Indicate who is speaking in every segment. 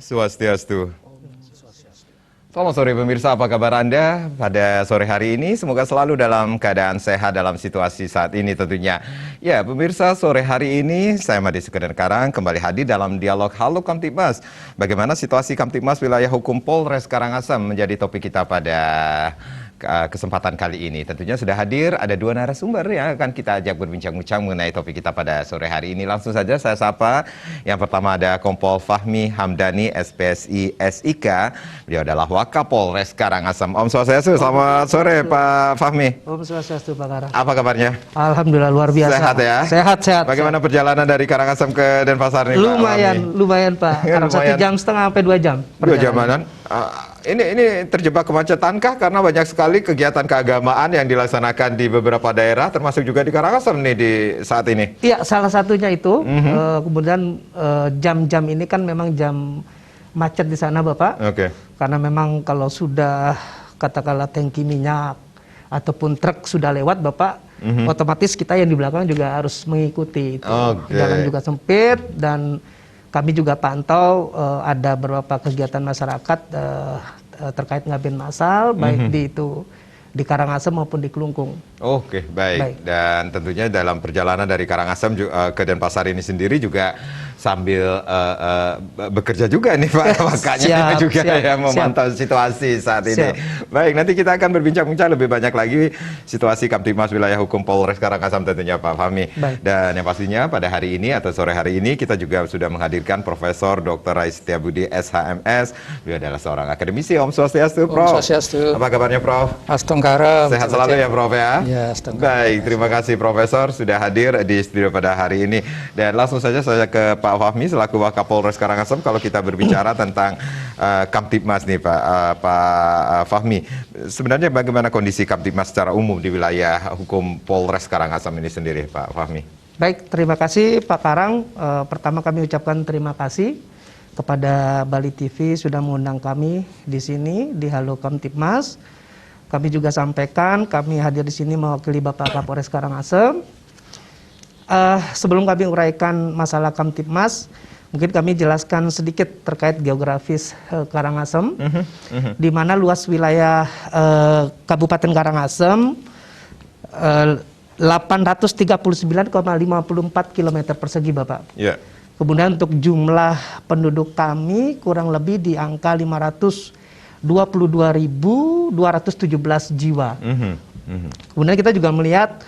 Speaker 1: Swastiastu. Selamat sore pemirsa, apa kabar Anda pada sore hari ini? Semoga selalu dalam keadaan sehat dalam situasi saat ini tentunya. Ya pemirsa, sore hari ini saya Made Sukeden Karang kembali hadir dalam dialog Halo Kamtibmas. Bagaimana situasi Kamtibmas wilayah hukum Polres Karangasem menjadi topik kita pada kesempatan kali ini. Tentunya sudah hadir ada dua narasumber yang akan kita ajak berbincang-bincang mengenai topik kita pada sore hari ini. Langsung saja saya sapa. Yang pertama ada Kompol Fahmi Hamdani, SPSI SIK. Beliau adalah Wakapolres Karangasem. Om Swastiastu, selamat sore Pak Fahmi.
Speaker 2: Om Swastiastu Pak Karang.
Speaker 1: Apa kabarnya?
Speaker 2: Alhamdulillah luar biasa.
Speaker 1: Sehat ya?
Speaker 2: Sehat.
Speaker 1: Bagaimana perjalanan dari Karangasem ke Denpasar nih
Speaker 2: Lumayan Pak. Karena 1,5 jam sampai 2 jam.
Speaker 1: 2 jamanan. Ini terjebak kemacetan kah? Karena banyak sekali kegiatan keagamaan yang dilaksanakan di beberapa daerah, termasuk juga di Karangasem nih di saat ini.
Speaker 2: Iya, salah satunya itu. Kemudian jam-jam ini kan memang jam macet di sana Bapak.
Speaker 1: Oke.
Speaker 2: Karena memang kalau sudah katakanlah tangki minyak ataupun truk sudah lewat Bapak, otomatis kita yang di belakang juga harus mengikuti. Jalan juga sempit dan kami juga pantau ada beberapa kegiatan masyarakat terkait ngaben massal, baik di Karangasem maupun di Kelungkung.
Speaker 1: Oke, baik. Dan tentunya dalam perjalanan dari Karangasem ke Denpasar ini sendiri juga sambil bekerja juga nih Pak, makanya juga memantau situasi saat ini. Baik, nanti kita akan berbincang-bincang lebih banyak lagi situasi Kamtibmas wilayah hukum Polres Karangasem tentunya Pak Fahmi. Dan yang pastinya pada hari ini atau sore hari ini kita juga sudah menghadirkan Profesor Dr. Rai Setiabudi SHMS. Beliau adalah seorang akademisi. Om Swastiastu, Prof.
Speaker 3: Om Swastiastu.
Speaker 1: Apa kabarnya Prof?
Speaker 3: Astongkara.
Speaker 1: Sehat selalu ya Prof ya?
Speaker 3: Ya,
Speaker 1: baik, terima kasih Profesor sudah hadir di studio pada hari ini. Dan langsung saja saya ke Pak Fahmi selaku Wakapolres Karangasem. Kalau kita berbicara tentang Kamtibmas nih Pak Fahmi, sebenarnya bagaimana kondisi Kamtibmas secara umum di wilayah hukum Polres Karangasem ini sendiri Pak Fahmi?
Speaker 2: Baik, terima kasih Pak Karang. Pertama kami ucapkan terima kasih kepada Bali TV sudah mengundang kami di sini di Halo Kamtibmas. Kami juga sampaikan kami hadir di sini mewakili Bapak Kapolres Karangasem. Sebelum kami uraikan masalah Kamtibmas, mungkin kami jelaskan sedikit terkait geografis Karangasem, di mana luas wilayah Kabupaten Karangasem 839,54 km persegi Bapak.
Speaker 1: Yeah.
Speaker 2: Kemudian untuk jumlah penduduk kami kurang lebih di angka 522.217 jiwa. Kemudian kita juga melihat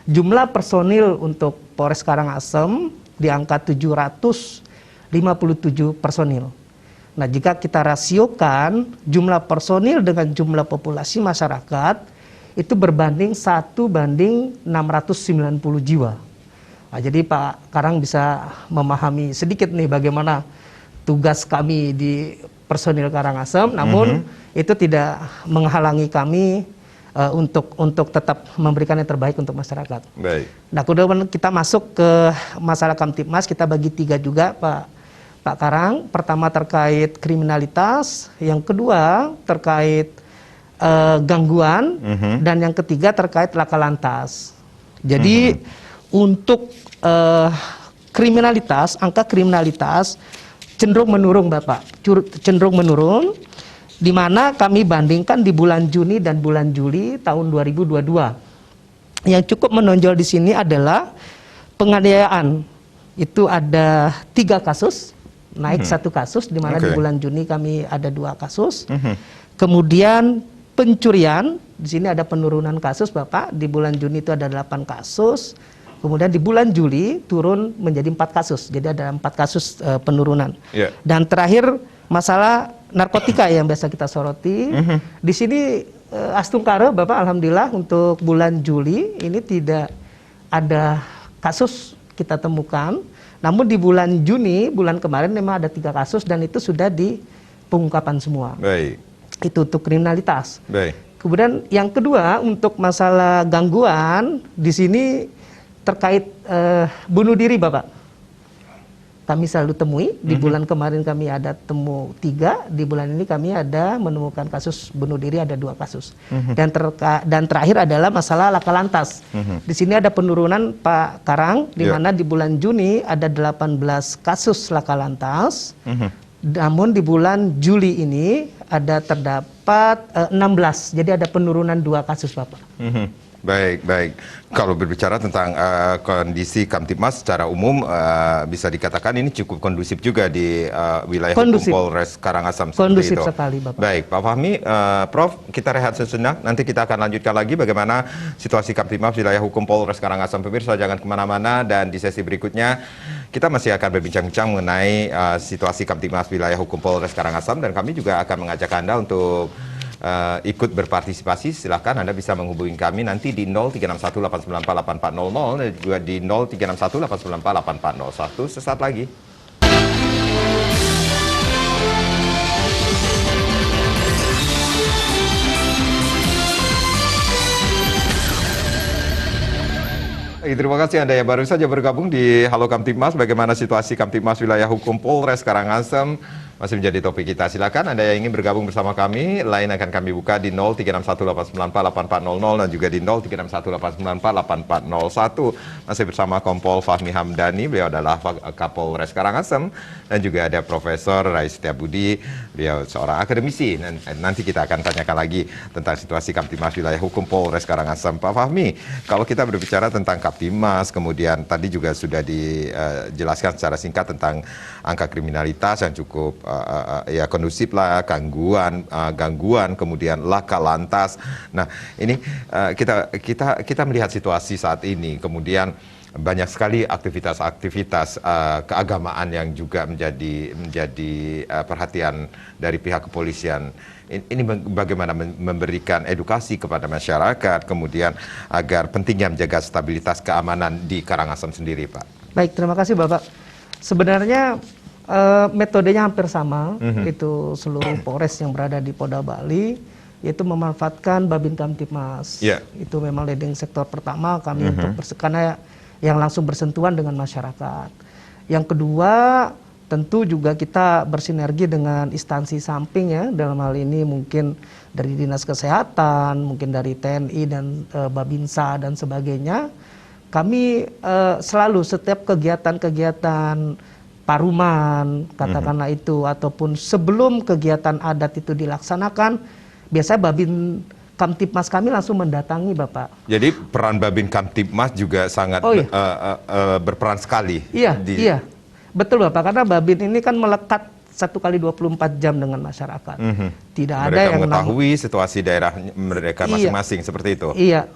Speaker 2: jumlah personil untuk Polres Karangasem di angka 757 personil. Nah, jika kita rasiokan jumlah personil dengan jumlah populasi masyarakat itu berbanding 1:690 jiwa. Nah, jadi Pak Karang bisa memahami sedikit nih bagaimana tugas kami di personil Karangasem, namun itu tidak menghalangi kami untuk tetap memberikan yang terbaik untuk masyarakat.
Speaker 1: Baik.
Speaker 2: Nah, kemudian kita masuk ke masalah Kamtibmas, kita bagi 3 juga Pak Karang. Pertama terkait kriminalitas, yang kedua terkait gangguan, dan yang ketiga terkait laka lantas. Jadi untuk kriminalitas, angka kriminalitas cenderung menurun Bapak, cenderung menurun, di mana kami bandingkan di bulan Juni dan bulan Juli tahun 2022. Yang cukup menonjol di sini adalah penganiayaan. Itu ada 3 kasus, naik 1 kasus, di mana di bulan Juni kami ada 2 kasus. Kemudian pencurian, di sini ada penurunan kasus Bapak, di bulan Juni itu ada 8 kasus. Kemudian di bulan Juli turun menjadi 4 kasus, jadi ada 4 kasus penurunan. Dan terakhir masalah narkotika yang biasa kita soroti. Di sini Astungkara Bapak, alhamdulillah untuk bulan Juli ini tidak ada kasus kita temukan. Namun di bulan Juni, bulan kemarin memang ada 3 kasus dan itu sudah di pengungkapan semua.
Speaker 1: Baik.
Speaker 2: Itu untuk kriminalitas.
Speaker 1: Baik.
Speaker 2: Kemudian yang kedua untuk masalah gangguan di sini terkait bunuh diri Bapak. Kami selalu temui, di bulan kemarin kami ada temu 3, di bulan ini kami ada menemukan kasus bunuh diri ada 2 kasus. Dan terakhir adalah masalah laka lantas. Di sini ada penurunan Pak Karang, di mana di bulan Juni ada 18 kasus laka lantas. Namun di bulan Juli ini ada terdapat 16, jadi ada penurunan 2 kasus Bapak.
Speaker 1: Baik, baik. Kalau berbicara tentang kondisi Kamtibmas secara umum, bisa dikatakan ini cukup kondusif juga di wilayah hukum Polres Karangasem.
Speaker 2: Kondusif sekali, Bapak.
Speaker 1: Baik, Pak Fahmi, Prof, kita rehat sejenak. Nanti kita akan lanjutkan lagi bagaimana situasi Kamtibmas wilayah hukum Polres Karangasem. Pemirsa jangan kemana-mana, dan di sesi berikutnya kita masih akan berbincang-bincang mengenai situasi Kamtibmas wilayah hukum Polres Karangasem, dan kami juga akan mengajak Anda untuk ikut berpartisipasi. Silahkan Anda bisa menghubungi kami nanti di 0361894840 dan juga di 0361894841 sesaat lagi. Terima kasih Anda yang baru saja bergabung di Halo Kamtibmas. Bagaimana situasi Kamtibmas wilayah hukum Polres Karangasem masih menjadi topik kita. Silakan Anda yang ingin bergabung bersama kami, lain akan kami buka di 0361894840 dan juga di 0361894841. Masih bersama Kompol Fahmi Hamdani, beliau adalah Kapolres Karangasem, dan juga ada Profesor Rai Setiabudi, beliau seorang akademisi. Dan nanti kita akan tanyakan lagi tentang situasi Kamtibmas wilayah hukum Polres Karangasem. Pak Fahmi, kalau kita berbicara tentang Kamtibmas, kemudian tadi juga sudah dijelaskan secara singkat tentang angka kriminalitas yang cukup ya kondusif lah, gangguan, kemudian laka lantas. Nah, ini kita melihat situasi saat ini, kemudian banyak sekali aktivitas-aktivitas keagamaan yang juga menjadi perhatian dari pihak kepolisian. Ini bagaimana memberikan edukasi kepada masyarakat, kemudian agar pentingnya menjaga stabilitas keamanan di Karangasem sendiri, Pak.
Speaker 2: Baik, terima kasih Bapak. Sebenarnya metodenya hampir sama, itu seluruh Polres yang berada di Polda Bali, yaitu memanfaatkan Babin Kamtibmas. Itu memang leading sektor pertama kami untuk karena yang langsung bersentuhan dengan masyarakat. Yang kedua, tentu juga kita bersinergi dengan instansi samping ya, dalam hal ini mungkin dari Dinas Kesehatan, mungkin dari TNI dan Babinsa dan sebagainya. Kami selalu setiap kegiatan-kegiatan paruman, katakanlah itu, ataupun sebelum kegiatan adat itu dilaksanakan, biasanya Babin Kamtibmas kami langsung mendatangi Bapak.
Speaker 1: Jadi peran Babin Kamtibmas juga sangat berperan sekali.
Speaker 2: Iya, betul Bapak, karena Babin ini kan melekat 1x24 jam dengan masyarakat. Tidak ada
Speaker 1: mereka
Speaker 2: yang
Speaker 1: mengetahui situasi daerah mereka masing-masing, seperti itu.
Speaker 2: Iya,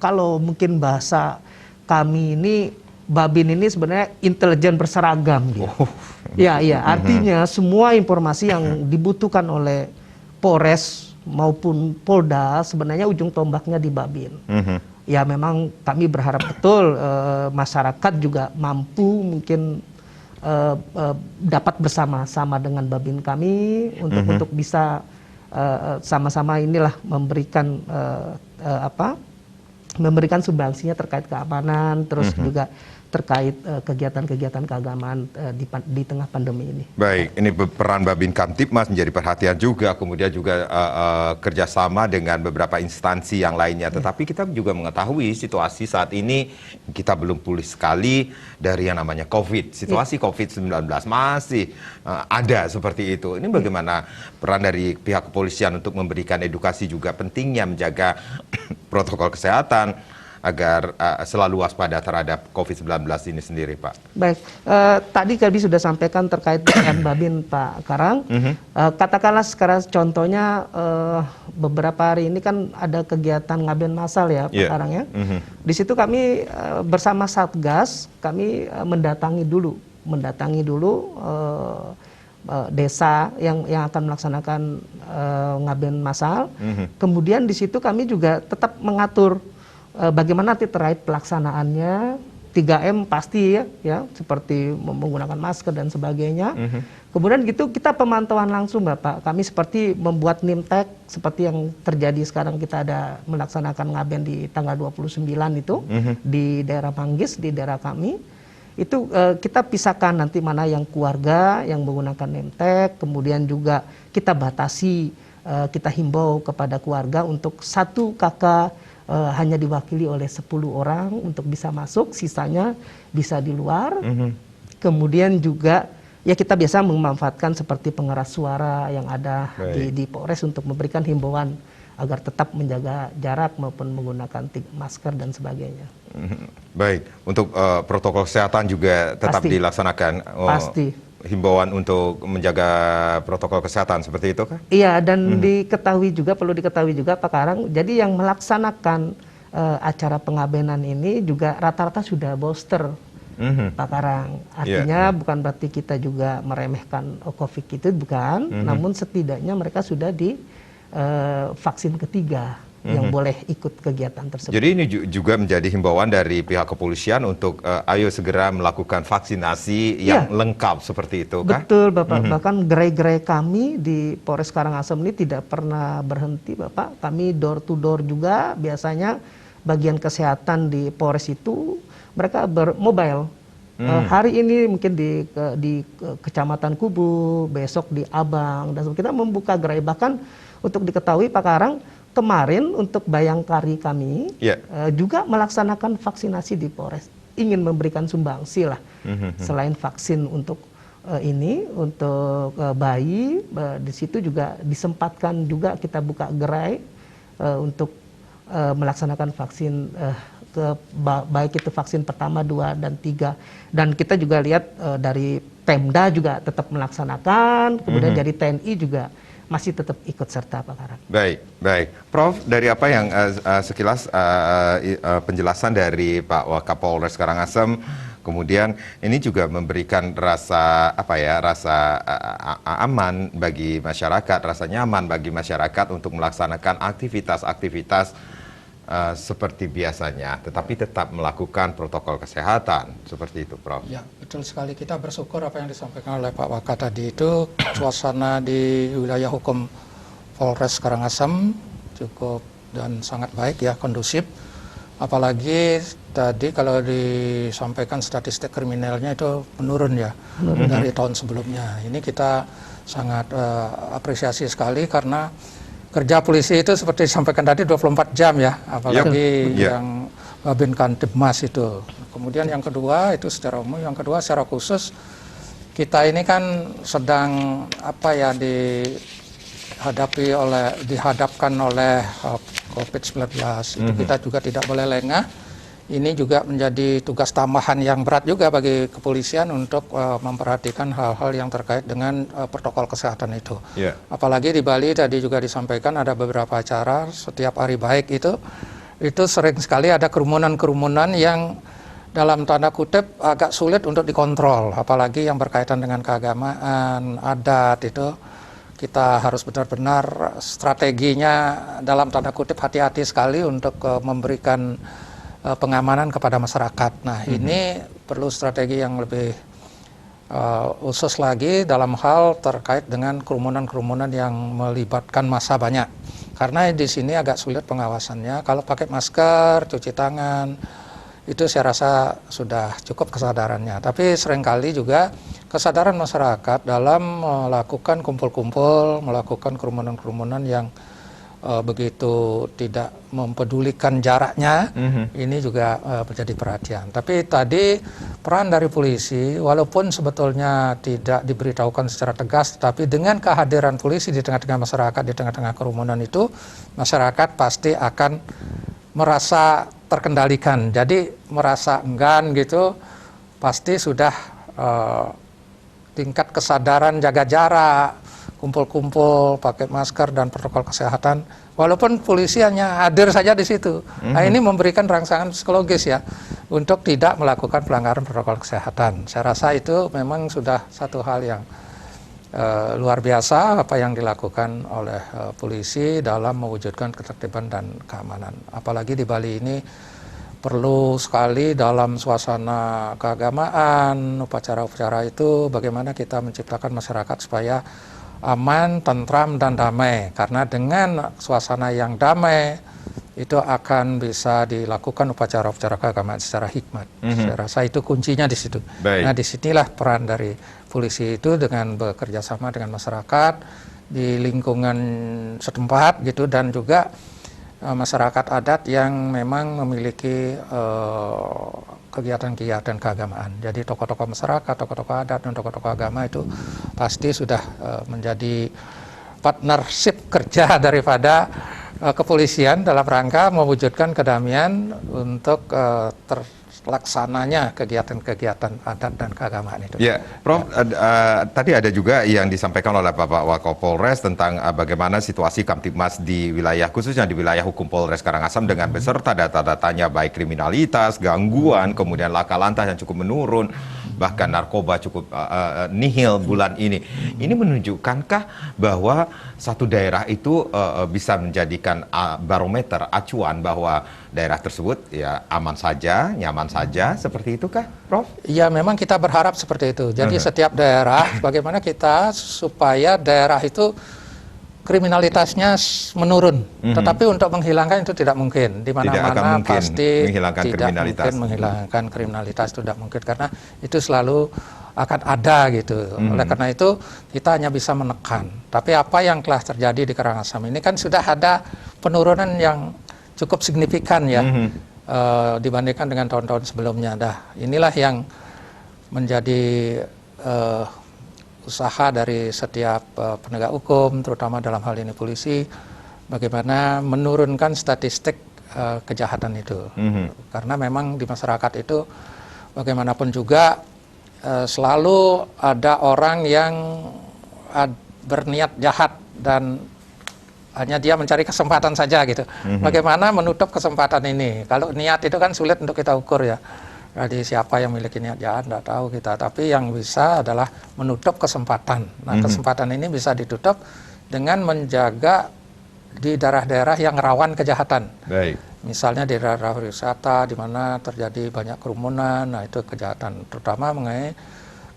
Speaker 2: kalau mungkin bahasa kami ini, Babin ini sebenarnya intelijen berseragam. Iya, artinya semua informasi yang dibutuhkan oleh Polres maupun Polda sebenarnya ujung tombaknya di Babin. Ya memang kami berharap betul masyarakat juga mampu mungkin dapat bersama-sama dengan Babin kami untuk bisa sama-sama inilah memberikan memberikan sumbangsinya terkait keamanan, terus juga terkait kegiatan-kegiatan keagamaan di tengah pandemi ini.
Speaker 1: Baik, ini peran Babin Kamtibmas menjadi perhatian juga, kemudian juga kerjasama dengan beberapa instansi yang lainnya. Tetapi kita juga mengetahui situasi saat ini kita belum pulih sekali dari yang namanya COVID. Situasi COVID-19 masih ada seperti itu. Ini bagaimana peran dari pihak kepolisian untuk memberikan edukasi juga pentingnya menjaga protokol kesehatan agar selalu waspada terhadap COVID-19 ini sendiri, Pak.
Speaker 2: Baik, tadi kami sudah sampaikan terkait dengan Babin Pak Karang. Katakanlah sekarang contohnya beberapa hari ini kan ada kegiatan ngaben massal ya Pak Karang ya. Di situ kami bersama Satgas kami mendatangi dulu desa yang akan melaksanakan ngaben massal. Kemudian di situ kami juga tetap mengatur bagaimana nanti terkait pelaksanaannya, 3M pasti ya seperti menggunakan masker dan sebagainya. Kemudian gitu kita pemantauan langsung Bapak. Kami seperti membuat nimtek seperti yang terjadi sekarang, kita ada melaksanakan ngaben di tanggal 29 itu di daerah Manggis, di daerah kami. Itu kita pisahkan nanti mana yang keluarga yang menggunakan nimtek, kemudian juga kita batasi, kita himbau kepada keluarga untuk satu kakak hanya diwakili oleh 10 orang untuk bisa masuk, sisanya bisa di luar. Kemudian juga ya kita biasa memanfaatkan seperti pengeras suara yang ada
Speaker 1: Baik.
Speaker 2: di Polres untuk memberikan himbauan agar tetap menjaga jarak maupun menggunakan masker dan sebagainya.
Speaker 1: Baik, untuk protokol kesehatan juga tetap
Speaker 2: Pasti.
Speaker 1: dilaksanakan.
Speaker 2: Pasti.
Speaker 1: Himbauan untuk menjaga protokol kesehatan seperti itu kah?
Speaker 2: Iya, dan perlu diketahui juga Pak Karang, jadi yang melaksanakan acara pengabenan ini juga rata-rata sudah booster. Pak Karang, artinya bukan berarti kita juga meremehkan COVID itu, bukan, namun setidaknya mereka sudah di vaksin ketiga yang boleh ikut kegiatan tersebut.
Speaker 1: Jadi ini juga menjadi himbauan dari pihak kepolisian untuk ayo segera melakukan vaksinasi yang lengkap seperti itu kah?
Speaker 2: Betul Bapak, bahkan gerai-gerai kami di Polres Karangasem ini tidak pernah berhenti Bapak, kami door to door juga, biasanya bagian kesehatan di Polres itu mereka bermobile. Hari ini mungkin di Kecamatan Kubu, besok di Abang, dan kita membuka gerai. Bahkan untuk diketahui Pak Karang, kemarin untuk Bayangkari kami juga melaksanakan vaksinasi di Polres, ingin memberikan sumbangsi lah, selain vaksin untuk untuk bayi, di situ juga disempatkan juga kita buka gerai untuk melaksanakan vaksin baik itu vaksin pertama, 2, dan 3. Dan kita juga lihat dari Pemda juga tetap melaksanakan, kemudian dari TNI juga masih tetap ikut serta Pak Karang.
Speaker 1: Baik, baik. Prof, dari apa yang sekilas penjelasan dari Pak Wakapolres Karangasem, kemudian ini juga memberikan rasa aman bagi masyarakat, rasa nyaman bagi masyarakat untuk melaksanakan aktivitas-aktivitas seperti biasanya, tetapi tetap melakukan protokol kesehatan seperti itu, Prof.
Speaker 3: Ya, betul sekali. Kita bersyukur apa yang disampaikan oleh Pak Waka tadi itu, suasana di wilayah hukum Polres Karangasem cukup dan sangat baik ya, kondusif. Apalagi tadi kalau disampaikan statistik kriminalnya itu menurun ya dari tahun sebelumnya. Ini kita sangat apresiasi sekali karena kerja polisi itu seperti disampaikan tadi 24 jam ya, apalagi yang Babin Kantipmas itu. Kemudian yang kedua itu secara umum, yang kedua secara khusus kita ini kan sedang dihadapkan oleh COVID-19. Itu kita juga tidak boleh lengah. Ini juga menjadi tugas tambahan yang berat juga bagi kepolisian untuk memperhatikan hal-hal yang terkait dengan protokol kesehatan itu. Apalagi di Bali tadi juga disampaikan ada beberapa acara setiap hari baik itu sering sekali ada kerumunan-kerumunan yang dalam tanda kutip agak sulit untuk dikontrol. Apalagi yang berkaitan dengan keagamaan, adat itu kita harus benar-benar strateginya dalam tanda kutip hati-hati sekali untuk memberikan pengamanan kepada masyarakat. Nah, ini perlu strategi yang lebih khusus lagi dalam hal terkait dengan kerumunan-kerumunan yang melibatkan massa banyak. Karena di sini agak sulit pengawasannya. Kalau pakai masker, cuci tangan, itu saya rasa sudah cukup kesadarannya. Tapi seringkali juga kesadaran masyarakat dalam melakukan kumpul-kumpul, melakukan kerumunan-kerumunan yang begitu tidak mempedulikan jaraknya, ini juga menjadi perhatian. Tapi tadi peran dari polisi, walaupun sebetulnya tidak diberitahukan secara tegas, tapi dengan kehadiran polisi di tengah-tengah masyarakat, di tengah-tengah kerumunan itu, masyarakat pasti akan merasa terkendalikan. Jadi merasa enggan gitu, pasti sudah tingkat kesadaran jaga jarak, kumpul-kumpul, pakai masker dan protokol kesehatan, walaupun polisi hanya hadir saja di situ. Nah, ini memberikan rangsangan psikologis ya, untuk tidak melakukan pelanggaran protokol kesehatan. Saya rasa itu memang sudah satu hal yang luar biasa apa yang dilakukan oleh polisi dalam mewujudkan ketertiban dan keamanan. Apalagi di Bali ini perlu sekali dalam suasana keagamaan, upacara-upacara itu bagaimana kita menciptakan masyarakat supaya aman, tentram, dan damai. Karena dengan suasana yang damai itu akan bisa dilakukan upacara-upacara keagamaan secara hikmat. Saya rasa itu kuncinya di situ. Nah, disinilah peran dari polisi itu dengan bekerja sama dengan masyarakat di lingkungan setempat gitu, dan juga masyarakat adat yang memang memiliki kegiatan-kegiatan keagamaan. Jadi tokoh-tokoh masyarakat, tokoh-tokoh adat, dan tokoh-tokoh agama itu pasti sudah menjadi partnership kerja daripada kepolisian dalam rangka mewujudkan kedamaian untuk terlaksananya kegiatan-kegiatan adat dan keagamaan itu.
Speaker 1: Ya, Prof, tadi ada juga yang disampaikan oleh Bapak Wakapolres tentang bagaimana situasi Kamtibmas di wilayah, khususnya di wilayah hukum Polres Karangasem dengan beserta data-datanya baik kriminalitas, gangguan, kemudian laka lantas yang cukup menurun, bahkan narkoba cukup nihil bulan ini. Ini menunjukkankah bahwa satu daerah itu bisa menjadikan barometer, acuan bahwa daerah tersebut ya aman saja, nyaman saja, seperti itu kah, Prof?
Speaker 3: Ya, memang kita berharap seperti itu. Jadi setiap daerah, bagaimana kita supaya daerah itu kriminalitasnya menurun. Tetapi untuk menghilangkan itu tidak mungkin. Di mana-mana pasti
Speaker 1: menghilangkan
Speaker 3: tidak
Speaker 1: kriminalitas.
Speaker 3: mungkin menghilangkan kriminalitas, itu tidak mungkin karena itu selalu akan ada gitu. Oleh karena itu kita hanya bisa menekan. Tapi apa yang telah terjadi di Karangasem ini kan sudah ada penurunan yang cukup signifikan ya dibandingkan dengan tahun-tahun sebelumnya. Inilah yang menjadi usaha dari setiap penegak hukum, terutama dalam hal ini polisi, bagaimana menurunkan statistik kejahatan itu. Karena memang di masyarakat itu bagaimanapun juga selalu ada orang yang berniat jahat dan hanya dia mencari kesempatan saja gitu. Bagaimana menutup kesempatan ini? Kalau niat itu kan sulit untuk kita ukur ya. Jadi siapa yang memiliki niat jahat tidak tahu kita. Tapi yang bisa adalah menutup kesempatan. Nah, kesempatan ini bisa ditutup dengan menjaga di daerah-daerah yang rawan kejahatan.
Speaker 1: Baik.
Speaker 3: Misalnya di daerah wisata di mana terjadi banyak kerumunan. Nah, itu kejahatan, terutama mengenai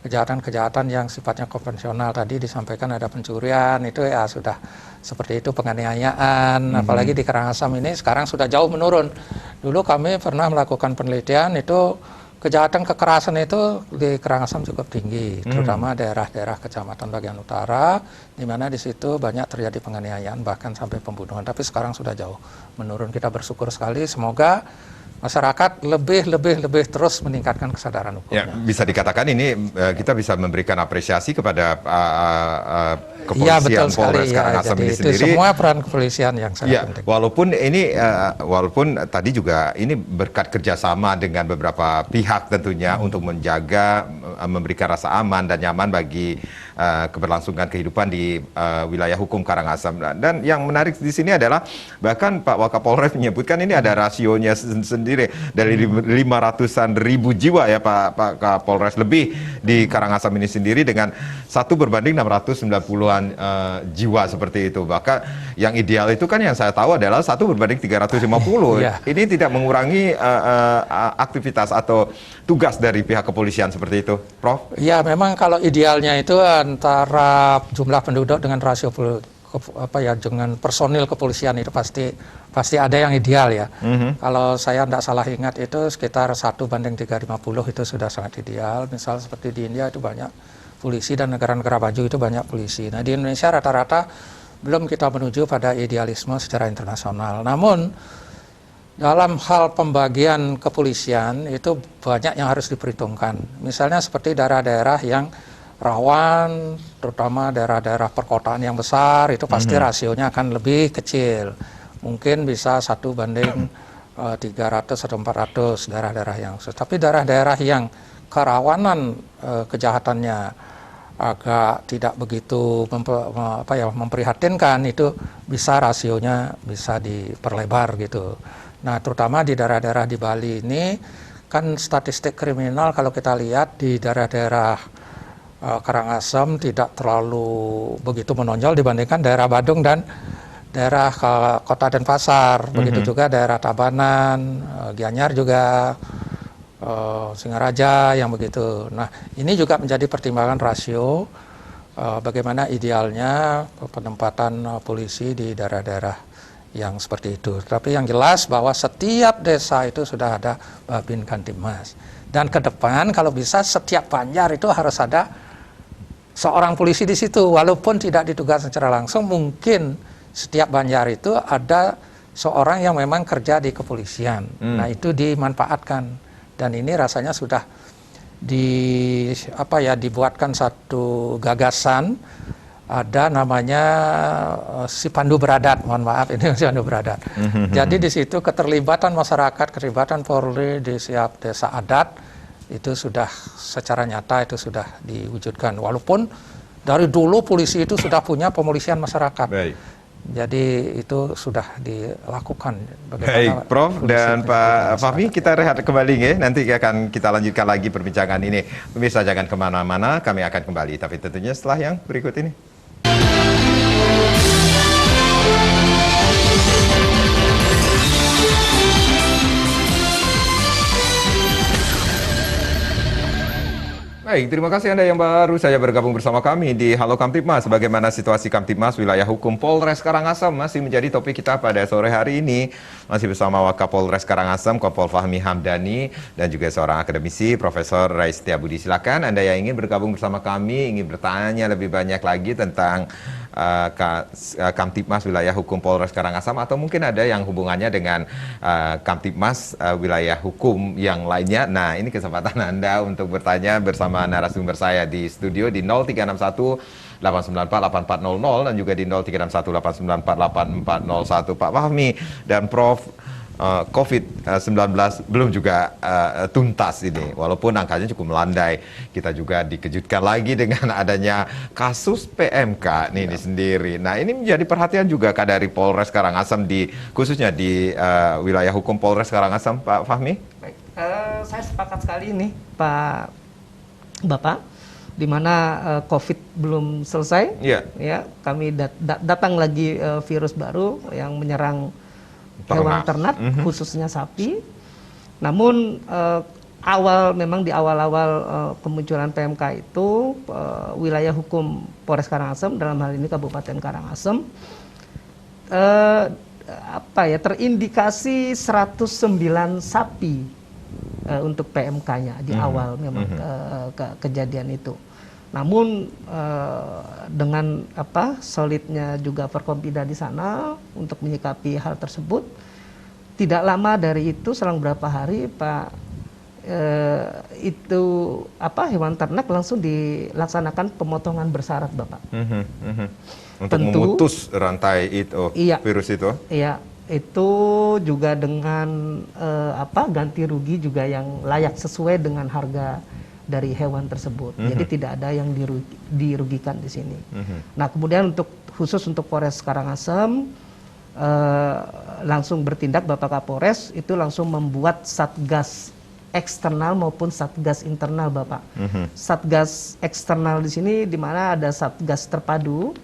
Speaker 3: kejahatan-kejahatan yang sifatnya konvensional. Tadi disampaikan ada pencurian, itu ya sudah seperti itu, penganiayaan, apalagi di Karangasem ini sekarang sudah jauh menurun. Dulu kami pernah melakukan penelitian, itu kejahatan kekerasan itu di Karangasem cukup tinggi, terutama daerah-daerah kecamatan bagian utara, di mana di situ banyak terjadi penganiayaan bahkan sampai pembunuhan. Tapi sekarang sudah jauh menurun. Kita bersyukur sekali, semoga masyarakat lebih terus meningkatkan kesadaran hukumnya.
Speaker 1: Ya, bisa dikatakan ini kita bisa memberikan apresiasi kepada kepolisian
Speaker 3: betul
Speaker 1: Polres
Speaker 3: sekali,
Speaker 1: Karangasem
Speaker 3: jadi
Speaker 1: ini
Speaker 3: itu
Speaker 1: sendiri.
Speaker 3: semua peran kepolisian yang sangat penting.
Speaker 1: Walaupun ini, walaupun tadi juga ini berkat kerjasama dengan beberapa pihak tentunya untuk menjaga, memberikan rasa aman dan nyaman bagi keberlangsungan kehidupan di wilayah hukum Karangasem. Dan yang menarik di sini adalah bahkan Pak Wakapolres menyebutkan ini ada rasionya sendiri dari 500-an ribu jiwa ya Pak Kapolres lebih di Karangasem ini sendiri dengan 1 berbanding 690-an jiwa seperti itu. Bahkan yang ideal itu kan yang saya tahu adalah 1 berbanding 350. Ini tidak mengurangi aktivitas atau tugas dari pihak kepolisian seperti itu, Prof? Ya,
Speaker 3: memang kalau idealnya itu antara jumlah penduduk dengan rasio dengan personil kepolisian itu pasti ada yang ideal ya. Kalau saya tidak salah ingat itu sekitar 1 banding 350 itu sudah sangat ideal. Misal seperti di India itu banyak polisi dan negara-negara maju itu banyak polisi. Nah, di Indonesia rata-rata belum kita menuju pada idealisme secara internasional. Namun dalam hal pembagian kepolisian itu banyak yang harus diperhitungkan. Misalnya seperti daerah-daerah yang rawan, terutama daerah-daerah perkotaan yang besar, itu pasti rasionya akan lebih kecil. Mungkin bisa 1 banding 300 atau 400 daerah-daerah yang khusus. Tapi daerah-daerah yang kerawanan kejahatannya agak tidak begitu memprihatinkan, itu bisa rasionya bisa diperlebar gitu. Nah, terutama di daerah-daerah di Bali ini kan statistik kriminal kalau kita lihat di daerah-daerah Karangasem tidak terlalu begitu menonjol dibandingkan daerah Badung dan daerah Kota Denpasar. Begitu juga daerah Tabanan, Gianyar juga, Singaraja yang begitu. Nah, ini juga menjadi pertimbangan rasio bagaimana idealnya penempatan polisi di daerah-daerah yang seperti itu. Tapi yang jelas bahwa setiap desa itu sudah ada Babin Kamtibmas. Dan ke depan kalau bisa setiap banjar itu harus ada seorang polisi di situ, walaupun tidak ditugas secara langsung, mungkin setiap banjar itu ada seorang yang memang kerja di kepolisian. Nah, itu dimanfaatkan, dan ini rasanya sudah dibuatkan satu gagasan, ada namanya si Pandu Beradat, mohon maaf ini si Pandu Beradat. Jadi di situ keterlibatan masyarakat, keterlibatan Polri di setiap desa adat itu sudah secara nyata itu sudah diwujudkan. Walaupun dari dulu polisi itu sudah punya pemolisian masyarakat.
Speaker 1: Baik.
Speaker 3: Jadi itu sudah dilakukan.
Speaker 1: Baik, Prof dan Pak Fahmi, kita rehat kembali ya. Nanti akan kita lanjutkan lagi perbincangan ini. Pemirsa jangan kemana-mana, kami akan kembali. Tapi tentunya setelah yang berikut ini. Baik, terima kasih Anda yang baru saja bergabung bersama kami di Halo Kamtibmas. Bagaimana situasi Kamtibmas wilayah hukum Polres Karangasem masih menjadi topik kita pada sore hari ini. Masih bersama Wakapolres Karangasem, Kompol Fahmi Hamdani, dan juga seorang akademisi, Profesor Rais Setiabudi. Silakan Anda yang ingin bergabung bersama kami, ingin bertanya lebih banyak lagi tentang Kamtibmas wilayah hukum Polres Karangasem, atau mungkin ada yang hubungannya dengan Kamtibmas wilayah hukum yang lainnya. Nah, ini kesempatan Anda untuk bertanya bersama narasumber saya di studio di 0361 894 8400 dan juga di 0361 894 8401. Pak Fahmi dan Prof, COVID-19 belum juga tuntas ini, walaupun angkanya cukup melandai. Kita juga dikejutkan lagi dengan adanya kasus PMK ini sendiri. Nah, ini menjadi perhatian juga dari Polres Karangasem, khususnya di wilayah hukum Polres Karangasem, Pak Fahmi.
Speaker 2: Baik, saya sepakat sekali nih, Bapak, di mana COVID belum selesai. Ya, kami datang lagi virus baru yang menyerang hewan ternak, khususnya sapi. Namun memang di awal-awal kemunculan PMK itu wilayah hukum Polres Karangasem, dalam hal ini Kabupaten Karangasem, terindikasi 109 sapi untuk PMK-nya di awal memang kejadian itu. Namun dengan solidnya juga Forkompida di sana untuk menyikapi hal tersebut, tidak lama dari itu, selang beberapa hari hewan ternak langsung dilaksanakan pemotongan bersyarat, Bapak.
Speaker 1: Untuk memutus rantai itu, virus itu. Iya,
Speaker 2: itu juga dengan ganti rugi juga yang layak sesuai dengan harga dari hewan tersebut. Jadi tidak ada yang dirugikan di sini. Nah, kemudian khusus untuk Polres Karangasem langsung bertindak, Bapak Kapolres itu langsung membuat satgas eksternal maupun satgas internal, Bapak. Satgas eksternal di sini di mana ada satgas terpadu,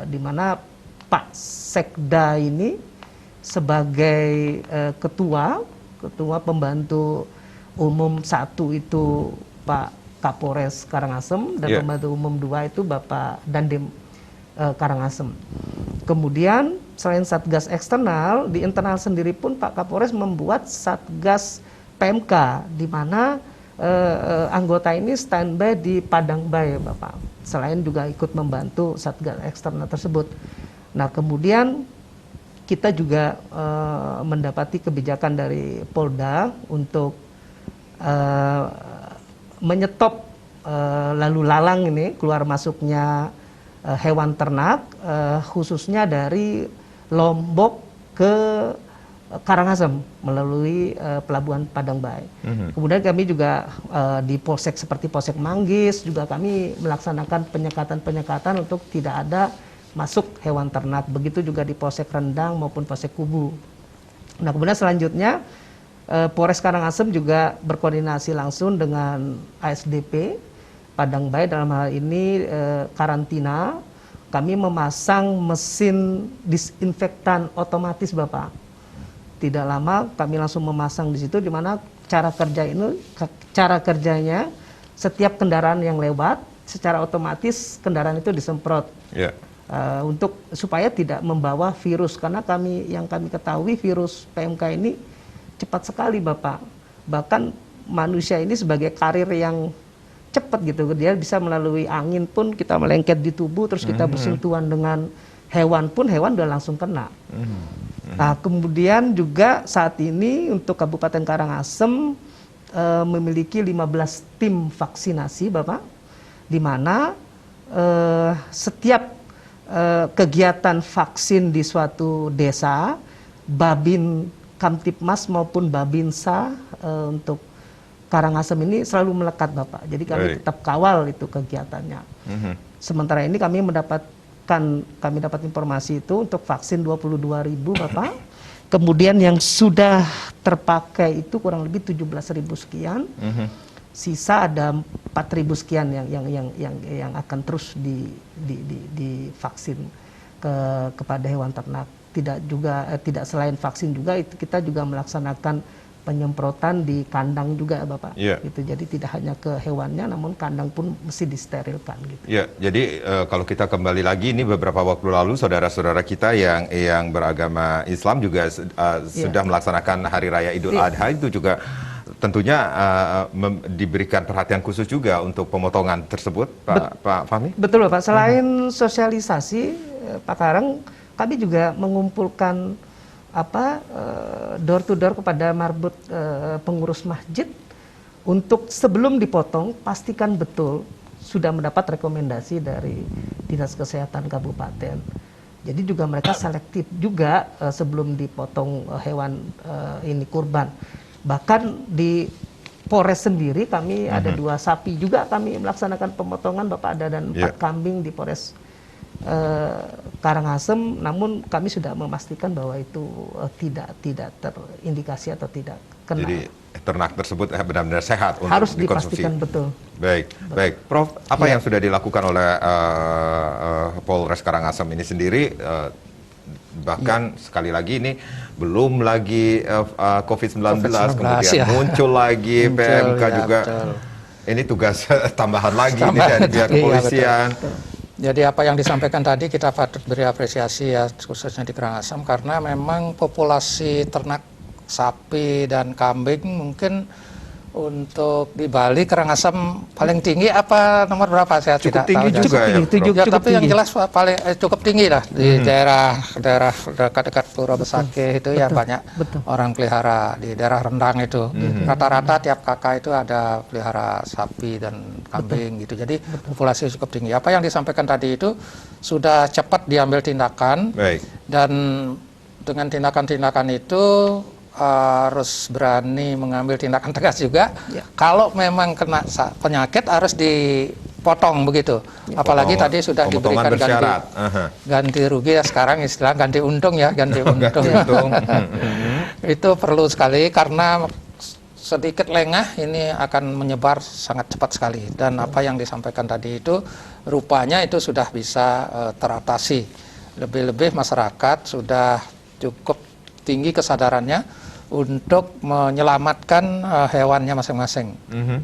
Speaker 2: di mana Pak Sekda ini sebagai ketua pembantu umum 1 itu Pak Kapolres Karangasem, dan pembantu umum 2 itu Bapak Dandim Karangasem. Kemudian selain satgas eksternal, di internal sendiri pun Pak Kapolres membuat satgas PMK, di mana anggota ini standby di Padangbai, Bapak. Selain juga ikut membantu satgas eksternal tersebut. Nah, kemudian kita juga mendapati kebijakan dari Polda untuk menyetop lalu lalang ini keluar masuknya hewan ternak, khususnya dari Lombok ke Karangasem melalui pelabuhan Padangbai. Kemudian kami juga di Polsek seperti Polsek Manggis juga kami melaksanakan penyekatan untuk tidak ada masuk hewan ternak. Begitu juga di Polsek Rendang maupun Polsek Kubu. Nah, kemudian selanjutnya Polres Karangasem juga berkoordinasi langsung dengan ASDP Padangbai, dalam hal ini karantina. Kami memasang mesin disinfektan otomatis, Bapak. Tidak lama kami langsung memasang di situ, di mana cara kerjanya setiap kendaraan yang lewat secara otomatis kendaraan itu disemprot. Untuk supaya tidak membawa virus, karena yang kami ketahui virus PMK ini cepat sekali, Bapak. Bahkan manusia ini sebagai karir yang cepat gitu, dia bisa melalui angin pun kita melengket di tubuh, terus kita bersentuhan dengan hewan pun hewan udah langsung kena. Nah, kemudian juga saat ini untuk Kabupaten Karangasem memiliki 15 tim vaksinasi, Bapak, di mana setiap kegiatan vaksin di suatu desa, Babin Kamtipmas maupun Babinsa untuk Karangasem ini selalu melekat, Bapak. Jadi kami tetap kawal itu kegiatannya. Sementara ini kami dapat informasi itu untuk vaksin 22.000, Bapak. Kemudian yang sudah terpakai itu kurang lebih 17.000 sekian. Sisa ada 4.000 sekian yang akan terus divaksin kepada hewan ternak. Tidak selain vaksin juga, itu kita juga melaksanakan penyemprotan di kandang juga, Bapak. Gitu. Jadi tidak hanya ke hewannya, namun kandang pun mesti disterilkan. Gitu.
Speaker 1: Ya, jadi kalau kita kembali lagi, ini beberapa waktu lalu saudara-saudara kita yang beragama Islam juga sudah melaksanakan Hari Raya Idul Adha, itu juga tentunya diberikan perhatian khusus juga untuk pemotongan tersebut, Pak Fahmi? Betul,
Speaker 2: Pak. Selain sosialisasi, Pak Karang, kami juga mengumpulkan door to door kepada marbot pengurus masjid untuk sebelum dipotong pastikan betul sudah mendapat rekomendasi dari Dinas Kesehatan Kabupaten. Jadi juga mereka selektif juga sebelum dipotong hewan ini kurban. Bahkan di Polres sendiri kami ada 2 sapi juga kami melaksanakan pemotongan, Bapak, ada dan 4 kambing di Polres Karangasem, namun kami sudah memastikan bahwa itu tidak terindikasi atau tidak kena. Jadi
Speaker 1: ternak tersebut benar-benar sehat untuk
Speaker 2: harus
Speaker 1: dikonsumsi.
Speaker 2: Dipastikan betul.
Speaker 1: Baik, Prof. Apa yang sudah dilakukan oleh Polres Karangasem ini sendiri? Bahkan sekali lagi ini belum lagi COVID-19 kemudian muncul lagi PMK juga. Betul. Ini tugas tambahan lagi ini dari pihak kepolisian.
Speaker 3: Jadi apa yang disampaikan tadi kita patut beri apresiasi ya, khususnya di Karangasem, karena memang populasi ternak sapi dan kambing mungkin untuk di Bali Karangasem paling tinggi apa nomor berapa saya
Speaker 1: cukup
Speaker 3: tidak
Speaker 1: tinggi
Speaker 3: tahu.
Speaker 1: Juga
Speaker 3: ya, tapi yang jelas paling cukup tinggi lah di daerah dekat-dekat Pura Besake itu ya banyak orang pelihara. Di daerah Rendang itu rata-rata tiap kakak itu ada pelihara sapi dan kambing gitu. Jadi populasi cukup tinggi. Apa yang disampaikan tadi itu sudah cepat diambil tindakan. Dan dengan tindakan-tindakan itu harus berani mengambil tindakan tegas juga. Kalau memang kena penyakit harus dipotong begitu. Apalagi tadi sudah diberikan ganti rugi ya, sekarang istilah ganti untung ya, ganti untung. Itu perlu sekali karena sedikit lengah ini akan menyebar sangat cepat sekali. Dan apa yang disampaikan tadi itu rupanya itu sudah bisa teratasi. Lebih-lebih masyarakat sudah cukup tinggi kesadarannya untuk menyelamatkan hewannya masing-masing.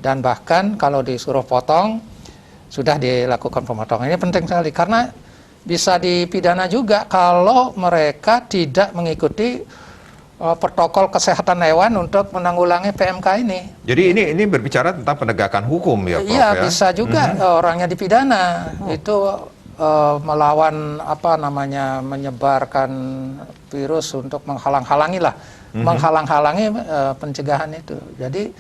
Speaker 3: Dan bahkan kalau disuruh potong, sudah dilakukan pemotongan. Ini penting sekali, karena bisa dipidana juga kalau mereka tidak mengikuti protokol kesehatan hewan untuk menanggulangi PMK ini.
Speaker 1: Jadi ini berbicara tentang penegakan hukum ya, Prof?
Speaker 3: Iya, bisa juga orangnya dipidana. Itu melawan menyebarkan virus untuk menghalang-halangi lah. Menghalang-halangi pencegahan itu. Jadi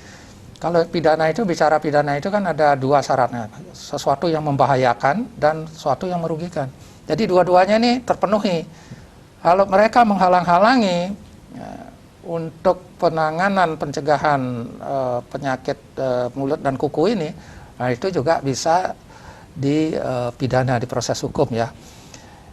Speaker 3: kalau pidana itu, bicara pidana itu kan ada 2 syaratnya, sesuatu yang membahayakan dan sesuatu yang merugikan. Jadi dua-duanya ini terpenuhi. Kalau mereka menghalang-halangi untuk penanganan pencegahan penyakit mulut dan kuku ini, nah itu juga bisa dipidana di proses hukum ya.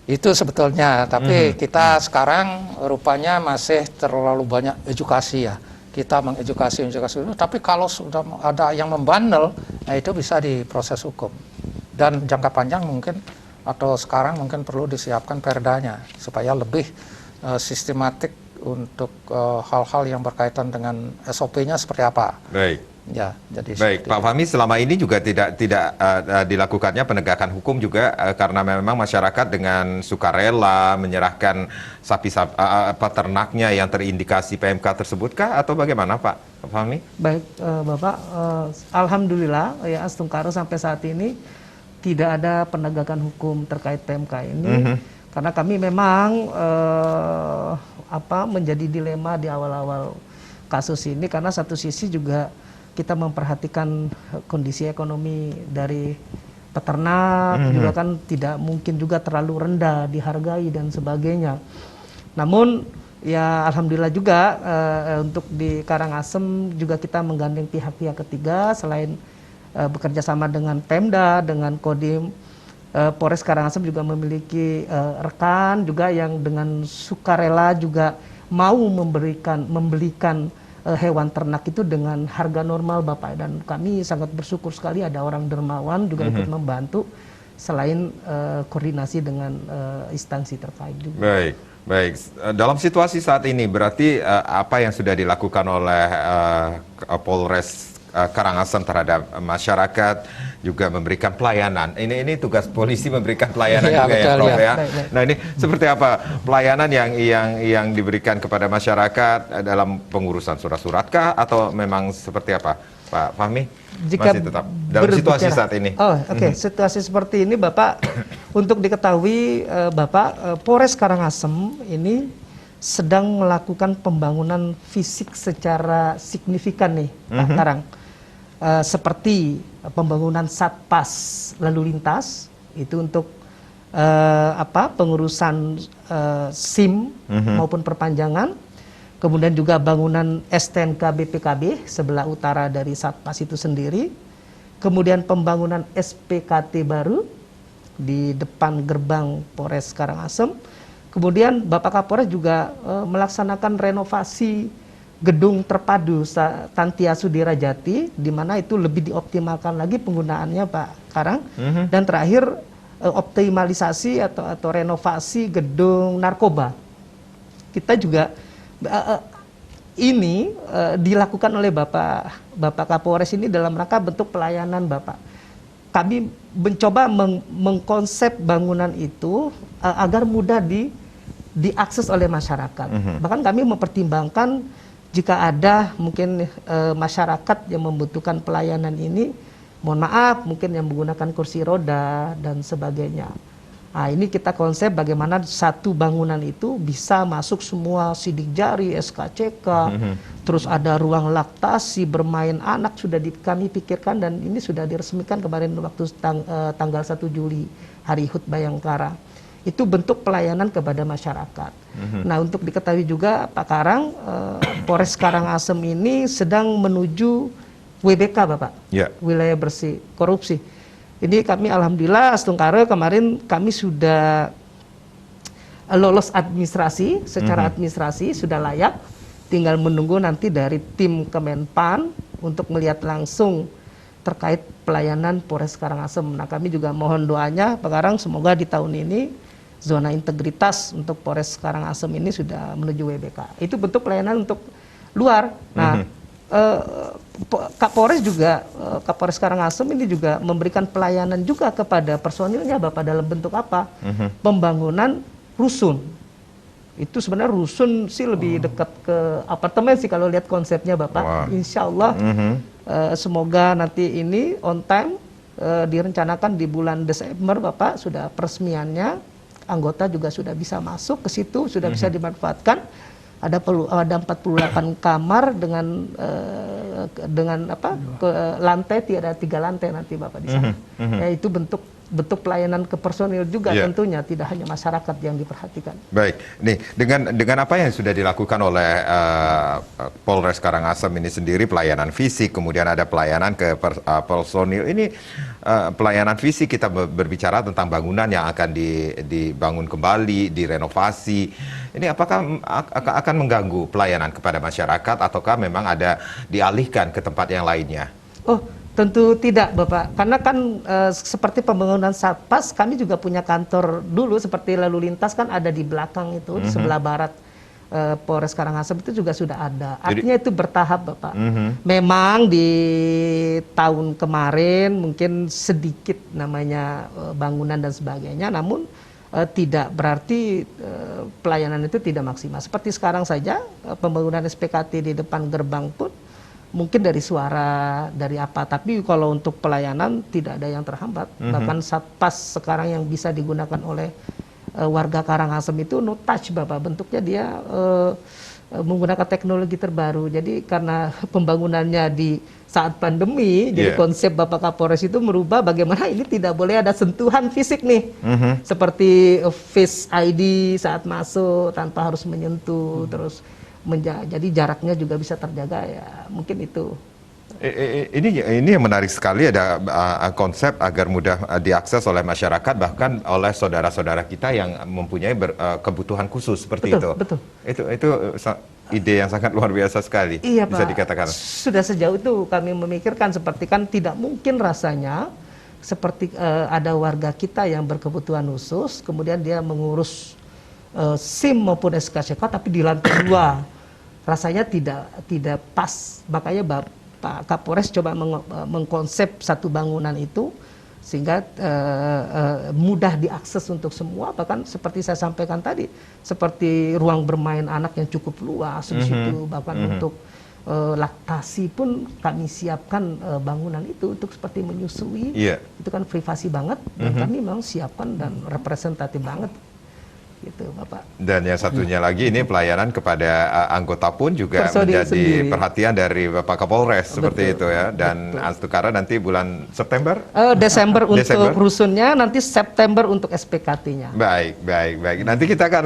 Speaker 3: Itu sebetulnya, tapi kita sekarang rupanya masih terlalu banyak edukasi ya. Kita mengedukasi itu, tapi kalau sudah ada yang membandel, nah itu bisa diproses hukum. Dan jangka panjang mungkin, atau sekarang mungkin perlu disiapkan perdanya, supaya lebih sistematik untuk hal-hal yang berkaitan dengan SOP-nya seperti apa. Ya, jadi
Speaker 1: baik, Pak Fahmi, selama ini juga tidak dilakukannya penegakan hukum juga karena memang masyarakat dengan sukarela menyerahkan sapi-sapi ternaknya yang terindikasi PMK tersebutkah atau bagaimana, Pak Fahmi?
Speaker 2: Baik, Bapak, alhamdulillah ya, Astungkaro sampai saat ini tidak ada penegakan hukum terkait PMK ini. Karena kami memang menjadi dilema di awal-awal kasus ini, karena satu sisi juga kita memperhatikan kondisi ekonomi dari peternak, juga kan tidak mungkin juga terlalu rendah dihargai dan sebagainya. Namun ya alhamdulillah juga untuk di Karangasem juga kita menggandeng pihak-pihak ketiga, selain bekerja sama dengan Pemda, dengan Kodim, Polres Karangasem juga memiliki rekan juga yang dengan sukarela juga mau membelikan hewan ternak itu dengan harga normal Bapak, dan kami sangat bersyukur sekali ada orang dermawan juga ikut membantu, selain koordinasi dengan instansi terkait juga.
Speaker 1: Baik, baik. Dalam situasi saat ini berarti apa yang sudah dilakukan oleh Polres Karangasem terhadap masyarakat, juga memberikan pelayanan. Ini tugas polisi memberikan pelayanan
Speaker 3: Ya,
Speaker 1: juga
Speaker 3: betul,
Speaker 1: ya, Prof
Speaker 3: ya.
Speaker 1: ya. Nah, ini seperti apa pelayanan yang diberikan kepada masyarakat dalam pengurusan surat-surat kah, atau memang seperti apa, Pak Fahmi?
Speaker 2: Jika
Speaker 1: Masih tetap dalam situasi saat ini.
Speaker 2: Oh, oke. Situasi seperti ini Bapak, untuk diketahui Bapak, Polres Karangasem ini sedang melakukan pembangunan fisik secara signifikan nih, Pak Karang. Seperti pembangunan satpas lalu lintas itu untuk pengurusan SIM maupun perpanjangan, kemudian juga bangunan STNK BPKB sebelah utara dari satpas itu sendiri, kemudian pembangunan SPKT baru di depan gerbang Polres Karangasem, kemudian Bapak Kapolres juga melaksanakan renovasi gedung terpadu Tantiasu Dirajati, di mana itu lebih dioptimalkan lagi penggunaannya Pak Karang. Dan terakhir optimalisasi atau renovasi gedung narkoba. Kita juga ini dilakukan oleh Bapak Kapolres ini dalam rangka bentuk pelayanan Bapak. Kami mencoba mengkonsep bangunan itu agar mudah diakses oleh masyarakat. Bahkan kami mempertimbangkan jika ada mungkin masyarakat yang membutuhkan pelayanan ini, mohon maaf mungkin yang menggunakan kursi roda dan sebagainya. Nah, ini kita konsep bagaimana satu bangunan itu bisa masuk semua sidik jari, SKCK, terus ada ruang laktasi, bermain anak, sudah kami pikirkan, dan ini sudah diresmikan kemarin waktu tanggal 1 Juli, Hari HUT Bayangkara. Itu bentuk pelayanan kepada masyarakat. Nah, untuk diketahui juga Pak Karang, Polres Karangasem ini sedang menuju WBK Bapak, wilayah bersih korupsi. Ini kami alhamdulillah Astungkare kemarin kami sudah lolos administrasi, secara administrasi sudah layak, tinggal menunggu nanti dari tim Kemenpan untuk melihat langsung terkait pelayanan Polres Karangasem. Nah, kami juga mohon doanya Pak Karang, semoga di tahun ini zona integritas untuk Polres Karangasem ini sudah menuju WBK. Itu bentuk pelayanan untuk luar. Nah, Kapolres juga, Kapolres Karangasem ini juga memberikan pelayanan juga kepada personilnya Bapak dalam bentuk apa? Pembangunan rusun. Itu sebenarnya rusun sih lebih dekat ke apartemen sih kalau lihat konsepnya Bapak. Insya Allah semoga nanti ini on time, direncanakan di bulan Desember Bapak sudah peresmiannya. Anggota juga sudah bisa masuk ke situ, sudah bisa dimanfaatkan. Ada 48 kamar dengan lantai, ada 3 lantai nanti Bapak di sana. Ya, itu bentuk pelayanan ke personil juga tentunya, tidak hanya masyarakat yang diperhatikan.
Speaker 1: Baik, nih dengan apa yang sudah dilakukan oleh Polres Karangasem ini sendiri, pelayanan fisik, kemudian ada pelayanan ke personil ini, pelayanan fisik kita berbicara tentang bangunan yang akan dibangun kembali, direnovasi. Ini apakah akan mengganggu pelayanan kepada masyarakat ataukah memang ada dialihkan ke tempat yang lainnya?
Speaker 2: Oh, tentu tidak Bapak, karena kan seperti pembangunan satpas, kami juga punya kantor dulu seperti lalu lintas kan ada di belakang itu, di sebelah barat Polres Karangasem itu juga sudah ada. Artinya itu bertahap Bapak. Memang di tahun kemarin mungkin sedikit namanya bangunan dan sebagainya, namun tidak berarti pelayanan itu tidak maksimal. Seperti sekarang saja pembangunan SPKT di depan gerbang pun mungkin dari suara, dari apa, tapi kalau untuk pelayanan tidak ada yang terhambat. Bahkan satpas sekarang yang bisa digunakan oleh warga Karangasem itu no touch Bapak, bentuknya dia menggunakan teknologi terbaru. Jadi karena pembangunannya di saat pandemi, jadi konsep Bapak Kapolres itu merubah bagaimana ini tidak boleh ada sentuhan fisik nih, seperti Face ID saat masuk tanpa harus menyentuh, terus jadi jaraknya juga bisa terjaga ya, mungkin itu.
Speaker 1: Ini yang menarik sekali, ada konsep agar mudah diakses oleh masyarakat, bahkan oleh saudara-saudara kita yang mempunyai kebutuhan khusus seperti itu.
Speaker 2: Betul.
Speaker 1: Itu ide yang sangat luar biasa sekali.
Speaker 2: Iya,
Speaker 1: bisa
Speaker 2: Pak.
Speaker 1: dikatakan.
Speaker 2: Sudah sejauh itu kami memikirkan, seperti kan tidak mungkin rasanya seperti ada warga kita yang berkebutuhan khusus, kemudian dia mengurus SIM maupun SKCK tapi di lantai 2. Rasanya tidak pas. Makanya Pak Kapolres coba mengkonsep satu bangunan itu sehingga mudah diakses untuk semua, bahkan seperti saya sampaikan tadi, seperti ruang bermain anak yang cukup luas di situ, bahkan untuk laktasi pun kami siapkan bangunan itu untuk seperti menyusui, itu kan privasi banget, dan kami memang siapkan dan representatif banget. Gitu, Bapak. Dan
Speaker 1: yang satunya lagi ini pelayanan kepada anggota pun juga menjadi perhatian dari Bapak Kapolres seperti itu ya. Dan Anstukara nanti bulan September?
Speaker 2: Desember untuk rusunnya, nanti September untuk SPKT-nya.
Speaker 1: Baik. Nanti kita akan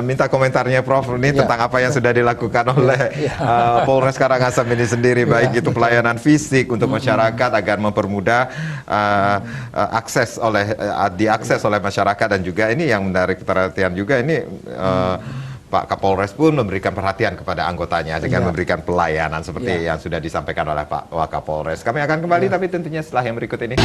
Speaker 1: minta komentarnya Prof ini tentang apa yang sudah dilakukan oleh Polres Karangasem ini sendiri, baik itu pelayanan fisik untuk masyarakat agar mempermudah diakses oleh masyarakat, dan juga ini yang menarik perhatian juga ini Pak Kapolres pun memberikan perhatian kepada anggotanya dengan memberikan pelayanan seperti yang sudah disampaikan oleh Pak Wakapolres. Kami akan kembali tapi tentunya setelah yang berikut ini.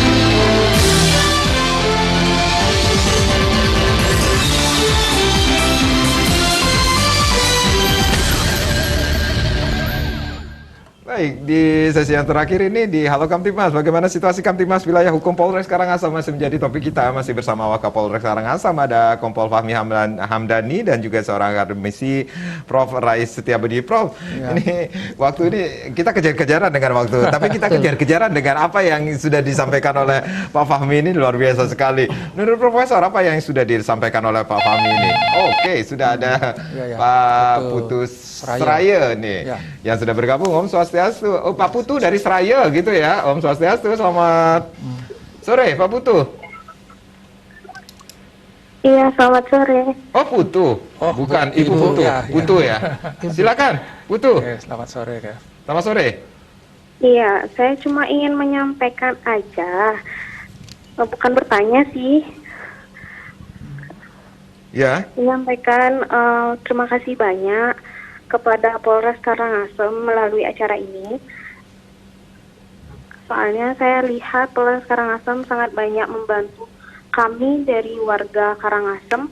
Speaker 1: Baik, di sesi yang terakhir ini di Halo Kamtibmas, bagaimana situasi Kamtibmas wilayah hukum Polres Karangasem masih menjadi topik kita, masih bersama Wakapolres Karangasem, ada Kompol Fahmi Hamdani dan juga seorang akademisi Prof. Rais Setiabudi. Prof, ini waktu ini kita kejar-kejaran dengan waktu, tapi kita kejar-kejaran dengan apa yang sudah disampaikan oleh Pak Fahmi ini luar biasa sekali. Menurut Profesor, apa yang sudah disampaikan oleh Pak Fahmi ini? Oke, sudah ada Pak Putus Seraya nih yang sudah bergabung. Om Swastiastu. Oh, Pak Putu dari Seraya gitu ya. Om Swastiastu, selamat sore Pak Putu.
Speaker 4: Iya, selamat sore.
Speaker 1: Oh, Putu. Bukan Ibu Putu. Putu ya. Silakan, Putu.
Speaker 3: Selamat sore ya.
Speaker 1: Selamat sore.
Speaker 4: Iya, saya cuma ingin menyampaikan aja. Bukan bertanya sih.
Speaker 1: Ya.
Speaker 4: Menyampaikan terima kasih banyak kepada Polres Karangasem melalui acara ini. Soalnya saya lihat Polres Karangasem sangat banyak membantu kami dari warga Karangasem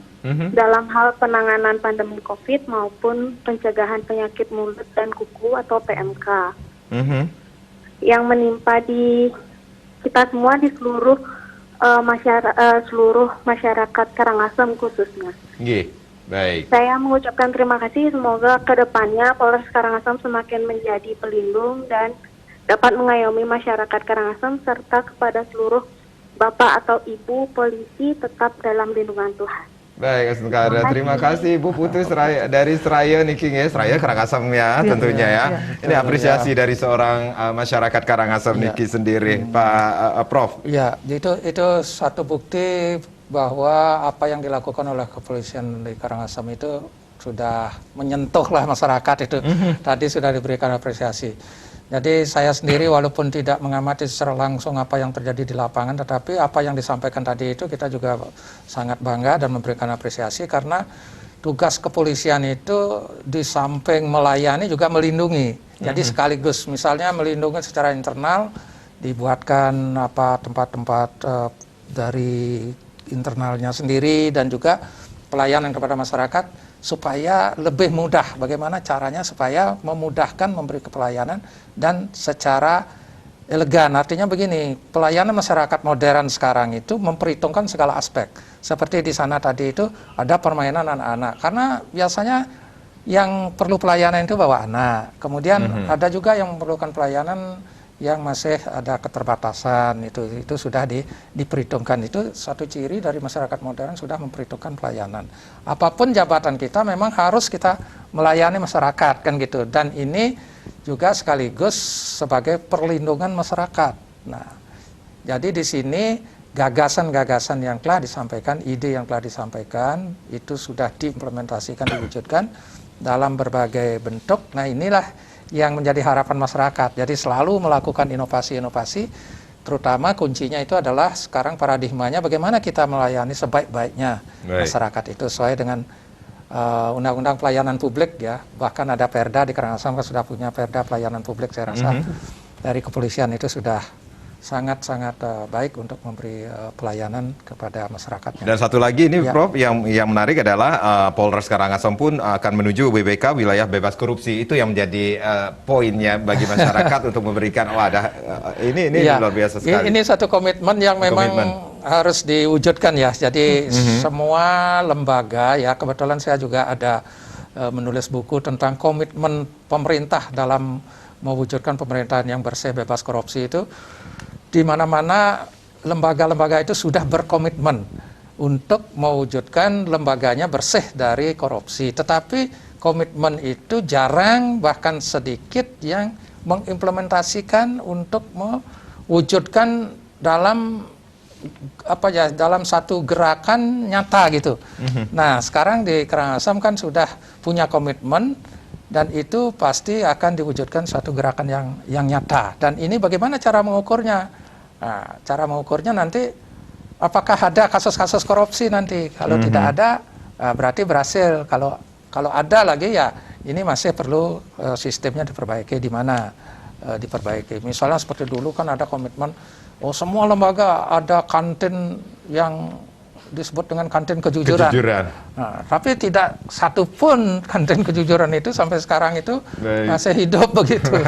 Speaker 4: dalam hal penanganan pandemi COVID maupun pencegahan penyakit mulut dan kuku atau PMK yang menimpa di kita semua di seluruh masyarakat Karangasem khususnya.
Speaker 1: Baik.
Speaker 4: Saya mengucapkan terima kasih, semoga ke depannya Polres Karangasem semakin menjadi pelindung dan dapat mengayomi masyarakat Karangasem serta kepada seluruh Bapak atau Ibu polisi tetap dalam lindungan Tuhan.
Speaker 1: Baik, Astungkara. Terima kasih Bu Putu dari Seraya nih King ya, Seraya Karangasem ya tentunya ya. Ini apresiasi dari seorang masyarakat Karangasem Niki sendiri, Pak Prof.
Speaker 3: Ya, itu satu bukti bahwa apa yang dilakukan oleh kepolisian di Karangasem itu sudah menyentuhlah masyarakat itu. Tadi sudah diberikan apresiasi. Jadi saya sendiri walaupun tidak mengamati secara langsung apa yang terjadi di lapangan, tetapi apa yang disampaikan tadi itu kita juga sangat bangga dan memberikan apresiasi, karena tugas kepolisian itu di samping melayani juga melindungi. Jadi sekaligus misalnya melindungi secara internal, dibuatkan tempat-tempat dari internalnya sendiri dan juga pelayanan kepada masyarakat supaya lebih mudah. Bagaimana caranya supaya memudahkan memberi pelayanan dan secara elegan. Artinya begini, pelayanan masyarakat modern sekarang itu memperhitungkan segala aspek. Seperti di sana tadi itu ada permainan anak-anak. Karena biasanya yang perlu pelayanan itu bawa anak. Kemudian ada juga yang memerlukan pelayanan yang masih ada keterbatasan, itu sudah diperhitungkan. Itu satu ciri dari masyarakat modern, sudah memperhitungkan pelayanan. Apapun jabatan kita memang harus kita melayani masyarakat kan gitu, dan ini juga sekaligus sebagai perlindungan masyarakat. Nah, jadi di sini gagasan-gagasan yang telah disampaikan, ide yang telah disampaikan itu sudah diimplementasikan, diwujudkan dalam berbagai bentuk. Nah, inilah yang menjadi harapan masyarakat. Jadi selalu melakukan inovasi-inovasi, terutama kuncinya itu adalah sekarang paradigmanya bagaimana kita melayani sebaik-baiknya masyarakat itu sesuai dengan Undang-Undang Pelayanan Publik ya. Bahkan ada Perda di Karangasem kan sudah punya Perda Pelayanan Publik, saya rasa dari kepolisian itu sudah sangat-sangat baik untuk memberi pelayanan kepada masyarakatnya.
Speaker 1: Dan satu lagi ini Prof, yang menarik adalah Polres Karangasem pun akan menuju WBK, wilayah bebas korupsi. Itu yang menjadi poinnya bagi masyarakat untuk memberikan, ini luar biasa sekali.
Speaker 3: Ini satu komitmen yang memang harus diwujudkan ya. Jadi semua lembaga ya, kebetulan saya juga ada menulis buku tentang komitmen pemerintah dalam mewujudkan pemerintahan yang bersih, bebas korupsi itu. Di mana-mana lembaga-lembaga itu sudah berkomitmen untuk mewujudkan lembaganya bersih dari korupsi. Tetapi komitmen itu jarang, bahkan sedikit yang mengimplementasikan untuk mewujudkan dalam dalam satu gerakan nyata gitu. Nah, sekarang di Karangasem kan sudah punya komitmen, dan itu pasti akan diwujudkan suatu gerakan yang nyata. Dan ini bagaimana cara mengukurnya? Nah, cara mengukurnya nanti apakah ada kasus-kasus korupsi nanti. Kalau tidak ada, berarti berhasil. Kalau ada lagi ya ini masih perlu sistemnya diperbaiki. Di mana diperbaiki? Misalnya seperti dulu kan ada komitmen, semua lembaga ada kantin yang disebut dengan kantin kejujuran. Nah, tapi tidak satu pun kantin kejujuran itu sampai sekarang itu masih hidup begitu.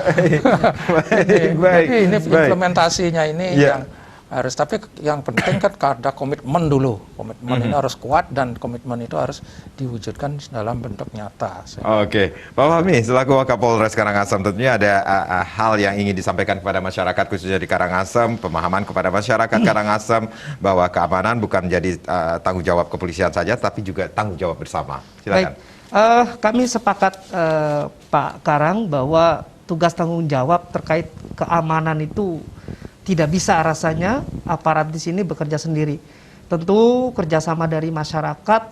Speaker 3: Jadi ini implementasinya ini yang harus, tapi yang penting kan ada komitmen dulu. Komitmen ini harus kuat dan komitmen itu harus diwujudkan dalam bentuk nyata.
Speaker 1: Oke, Pak Fahmi, selaku Wakapolres Karangasem, tentunya ada hal yang ingin disampaikan kepada masyarakat khususnya di Karangasem, pemahaman kepada masyarakat Karangasem bahwa keamanan bukan menjadi tanggung jawab kepolisian saja, tapi juga tanggung jawab bersama. Silakan.
Speaker 2: Baik, kami sepakat Pak Karang bahwa tugas tanggung jawab terkait keamanan itu tidak bisa rasanya aparat di sini bekerja sendiri. Tentu kerjasama dari masyarakat,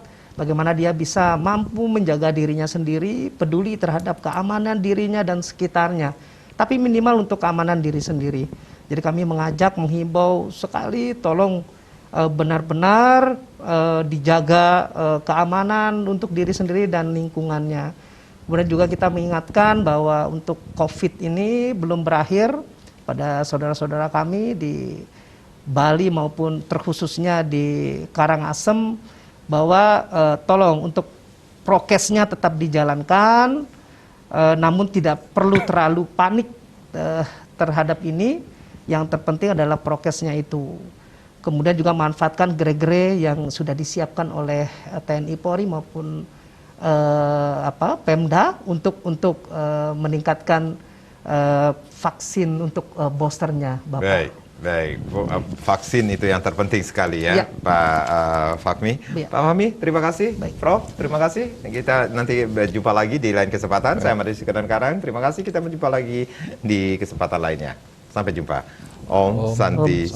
Speaker 2: bagaimana dia bisa mampu menjaga dirinya sendiri, peduli terhadap keamanan dirinya dan sekitarnya. Tapi minimal untuk keamanan diri sendiri. Jadi kami mengajak, menghimbau sekali, tolong benar-benar dijaga keamanan untuk diri sendiri dan lingkungannya. Kemudian juga kita mengingatkan bahwa untuk COVID ini belum berakhir. Pada saudara-saudara kami di Bali maupun terkhususnya di Karangasem, bahwa tolong untuk prokesnya tetap dijalankan, namun tidak perlu terlalu panik terhadap ini. Yang terpenting adalah prokesnya itu. Kemudian juga manfaatkan gere-gere yang sudah disiapkan oleh TNI Polri maupun Pemda untuk meningkatkan vaksin untuk boosternya, Bapak.
Speaker 1: Baik. Vaksin itu yang terpenting sekali ya, Pak Fahmi. Pak Fahmi, terima kasih. Prof, terima kasih. Kita nanti berjumpa lagi di lain kesempatan. Saya Madi Sikedan Karang. Terima kasih. Kita berjumpa lagi di kesempatan lainnya. Sampai jumpa. Om Santi.